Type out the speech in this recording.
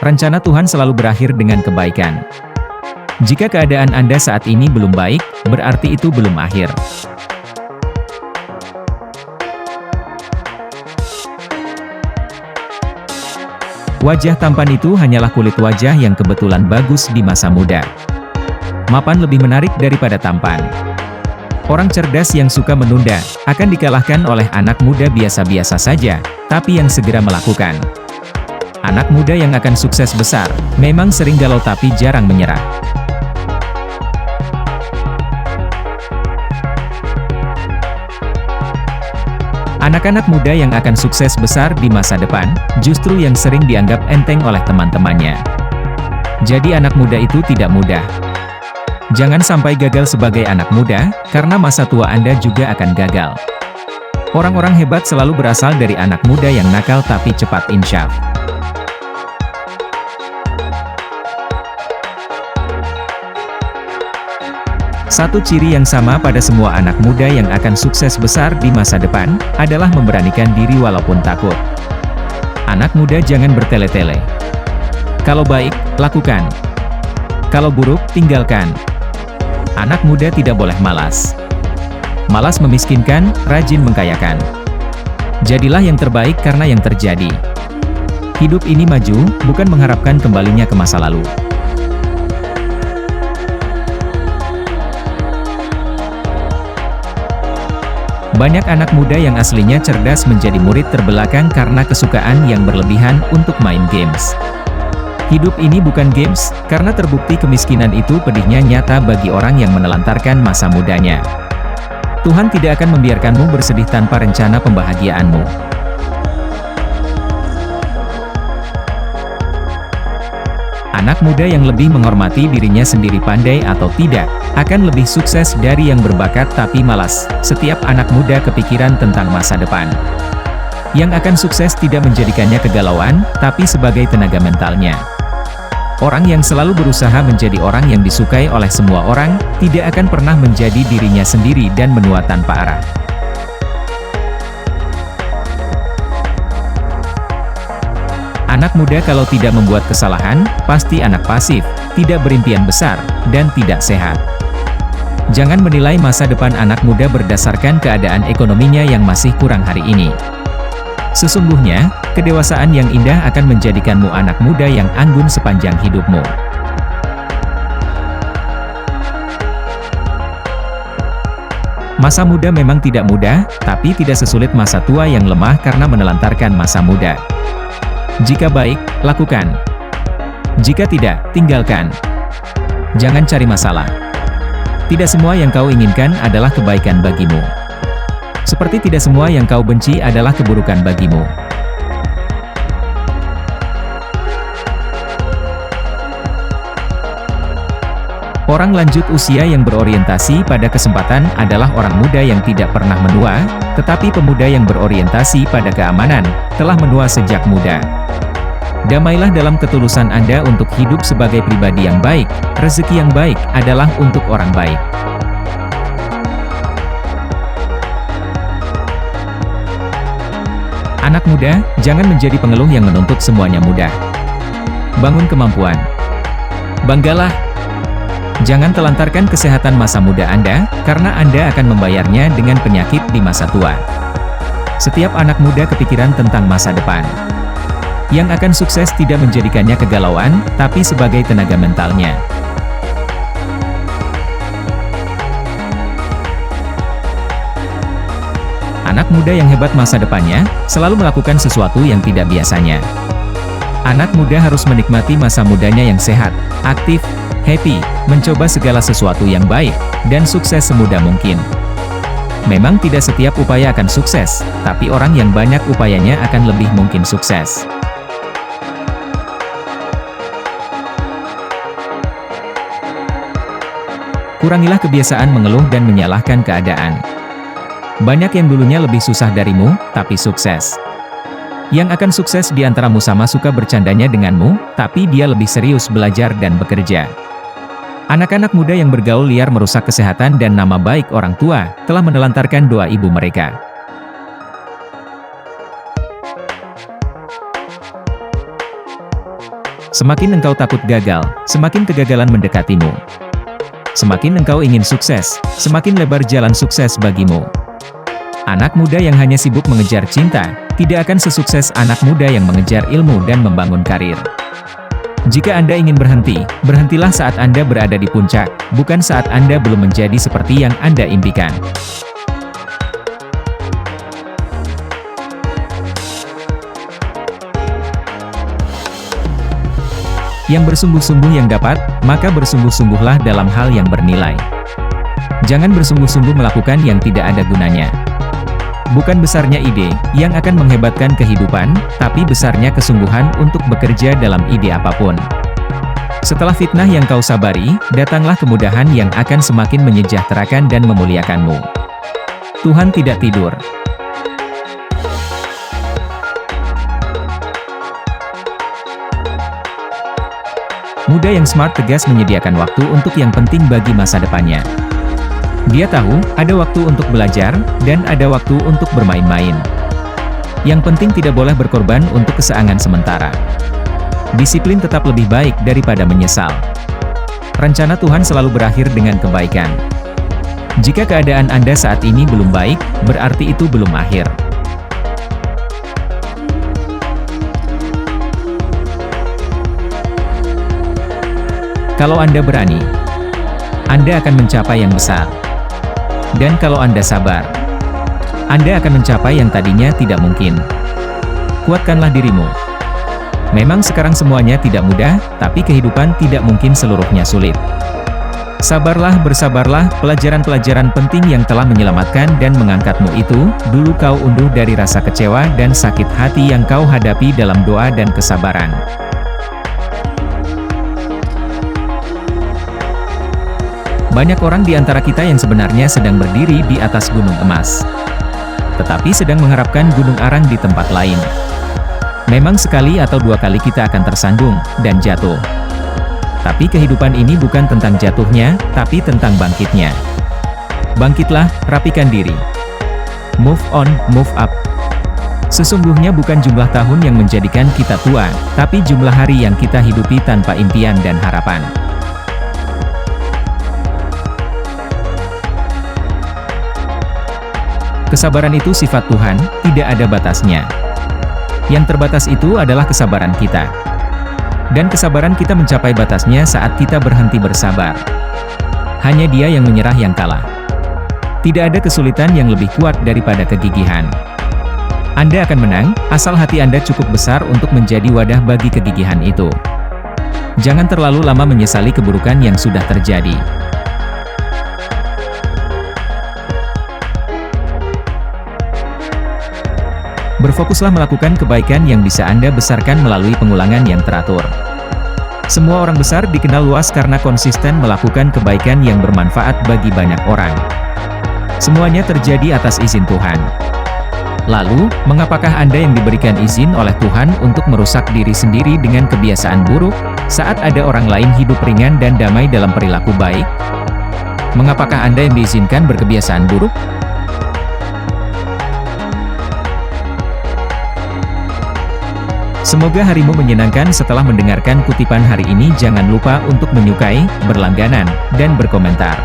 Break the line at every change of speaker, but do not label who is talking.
rencana Tuhan selalu berakhir dengan kebaikan. Jika keadaan Anda saat ini belum baik, berarti itu belum akhir. Wajah tampan itu hanyalah kulit wajah yang kebetulan bagus di masa muda. Mapan lebih menarik daripada tampan. Orang cerdas yang suka menunda, akan dikalahkan oleh anak muda biasa-biasa saja, tapi yang segera melakukan. Anak muda yang akan sukses besar, memang sering galau tapi jarang menyerah. Anak-anak muda yang akan sukses besar di masa depan, justru yang sering dianggap enteng oleh teman-temannya. Jadi anak muda itu tidak mudah. Jangan sampai gagal sebagai anak muda, karena masa tua Anda juga akan gagal. Orang-orang hebat selalu berasal dari anak muda yang nakal tapi cepat insyaf. Satu ciri yang sama pada semua anak muda yang akan sukses besar di masa depan, adalah memberanikan diri walaupun takut. Anak muda jangan bertele-tele. Kalau baik, lakukan. Kalau buruk, tinggalkan. Anak muda tidak boleh malas. Malas memiskinkan, rajin mengkayakan. Jadilah yang terbaik karena yang terjadi. Hidup ini maju, bukan mengharapkan kembalinya ke masa lalu. Banyak anak muda yang aslinya cerdas menjadi murid terbelakang karena kesukaan yang berlebihan untuk main games. Hidup ini bukan games, karena terbukti kemiskinan itu pedihnya nyata bagi orang yang menelantarkan masa mudanya. Tuhan tidak akan membiarkanmu bersedih tanpa rencana pembahagiaanmu. Anak muda yang lebih menghormati dirinya sendiri pandai atau tidak, akan lebih sukses dari yang berbakat tapi malas. Setiap anak muda kepikiran tentang masa depan. Yang akan sukses tidak menjadikannya kegalauan, tapi sebagai tenaga mentalnya. Orang yang selalu berusaha menjadi orang yang disukai oleh semua orang, tidak akan pernah menjadi dirinya sendiri dan menua tanpa arah. Anak muda kalau tidak membuat kesalahan, pasti anak pasif, tidak berimpian besar, dan tidak sehat. Jangan menilai masa depan anak muda berdasarkan keadaan ekonominya yang masih kurang hari ini. Sesungguhnya, kedewasaan yang indah akan menjadikanmu anak muda yang anggun sepanjang hidupmu. Masa muda memang tidak mudah, tapi tidak sesulit masa tua yang lemah karena menelantarkan masa muda. Jika baik, lakukan. Jika tidak, tinggalkan. Jangan cari masalah. Tidak semua yang kau inginkan adalah kebaikan bagimu. Seperti tidak semua yang kau benci adalah keburukan bagimu. Orang lanjut usia yang berorientasi pada kesempatan adalah orang muda yang tidak pernah menua, tetapi pemuda yang berorientasi pada keamanan, telah menua sejak muda. Damailah dalam ketulusan Anda untuk hidup sebagai pribadi yang baik. Rezeki yang baik adalah untuk orang baik. Anak muda, jangan menjadi pengeluh yang menuntut semuanya mudah. Bangun kemampuan. Banggalah. Jangan telantarkan kesehatan masa muda Anda, karena Anda akan membayarnya dengan penyakit di masa tua. Setiap anak muda kepikiran tentang masa depan. Yang akan sukses tidak menjadikannya kegalauan, tapi sebagai tenaga mentalnya. Anak muda yang hebat masa depannya, selalu melakukan sesuatu yang tidak biasanya. Anak muda harus menikmati masa mudanya yang sehat, aktif, happy, mencoba segala sesuatu yang baik, dan sukses semudah mungkin. Memang tidak setiap upaya akan sukses, tapi orang yang banyak upayanya akan lebih mungkin sukses. Kurangilah kebiasaan mengeluh dan menyalahkan keadaan. Banyak yang dulunya lebih susah darimu, tapi sukses. Yang akan sukses di antaramu sama suka bercandanya denganmu, tapi dia lebih serius belajar dan bekerja. Anak-anak muda yang bergaul liar merusak kesehatan dan nama baik orang tua, telah menelantarkan doa ibu mereka. Semakin engkau takut gagal, semakin kegagalan mendekatimu. Semakin engkau ingin sukses, semakin lebar jalan sukses bagimu. Anak muda yang hanya sibuk mengejar cinta, tidak akan sesukses anak muda yang mengejar ilmu dan membangun karir. Jika Anda ingin berhenti, berhentilah saat Anda berada di puncak, bukan saat Anda belum menjadi seperti yang Anda impikan. Yang bersungguh-sungguh yang dapat, maka bersungguh-sungguhlah dalam hal yang bernilai. Jangan bersungguh-sungguh melakukan yang tidak ada gunanya. Bukan besarnya ide yang akan menghebatkan kehidupan, tapi besarnya kesungguhan untuk bekerja dalam ide apapun. Setelah fitnah yang kau sabari, datanglah kemudahan yang akan semakin menyejahterakan dan memuliakanmu. Tuhan tidak tidur. Muda yang smart tegas menyediakan waktu untuk yang penting bagi masa depannya. Dia tahu, ada waktu untuk belajar, dan ada waktu untuk bermain-main. Yang penting tidak boleh berkorban untuk kesenangan sementara. Disiplin tetap lebih baik daripada menyesal. Rencana Tuhan selalu berakhir dengan kebaikan. Jika keadaan Anda saat ini belum baik, berarti itu belum akhir. Kalau Anda berani, Anda akan mencapai yang besar. Dan kalau Anda sabar, Anda akan mencapai yang tadinya tidak mungkin. Kuatkanlah dirimu. Memang sekarang semuanya tidak mudah, tapi kehidupan tidak mungkin seluruhnya sulit. Sabarlah, bersabarlah, pelajaran-pelajaran penting yang telah menyelamatkan dan mengangkatmu itu, dulu kau unduh dari rasa kecewa dan sakit hati yang kau hadapi dalam doa dan kesabaran. Banyak orang di antara kita yang sebenarnya sedang berdiri di atas gunung emas, tetapi sedang mengharapkan gunung arang di tempat lain. Memang sekali atau dua kali kita akan tersandung dan jatuh. Tapi kehidupan ini bukan tentang jatuhnya, tapi tentang bangkitnya. Bangkitlah, rapikan diri. Move on, move up. Sesungguhnya bukan jumlah tahun yang menjadikan kita tua, tapi jumlah hari yang kita hidupi tanpa impian dan harapan. Kesabaran itu sifat Tuhan, tidak ada batasnya. Yang terbatas itu adalah kesabaran kita. Dan kesabaran kita mencapai batasnya saat kita berhenti bersabar. Hanya Dia yang menyerah yang kalah. Tidak ada kesulitan yang lebih kuat daripada kegigihan. Anda akan menang, asal hati Anda cukup besar untuk menjadi wadah bagi kegigihan itu. Jangan terlalu lama menyesali keburukan yang sudah terjadi. Berfokuslah melakukan kebaikan yang bisa Anda besarkan melalui pengulangan yang teratur. Semua orang besar dikenal luas karena konsisten melakukan kebaikan yang bermanfaat bagi banyak orang. Semuanya terjadi atas izin Tuhan. Lalu, mengapakah Anda yang diberikan izin oleh Tuhan untuk merusak diri sendiri dengan kebiasaan buruk, saat ada orang lain hidup ringan dan damai dalam perilaku baik? Mengapakah Anda yang diizinkan berkebiasaan buruk? Semoga harimu menyenangkan. Setelah mendengarkan kutipan hari ini, jangan lupa untuk menyukai, berlangganan, dan berkomentar.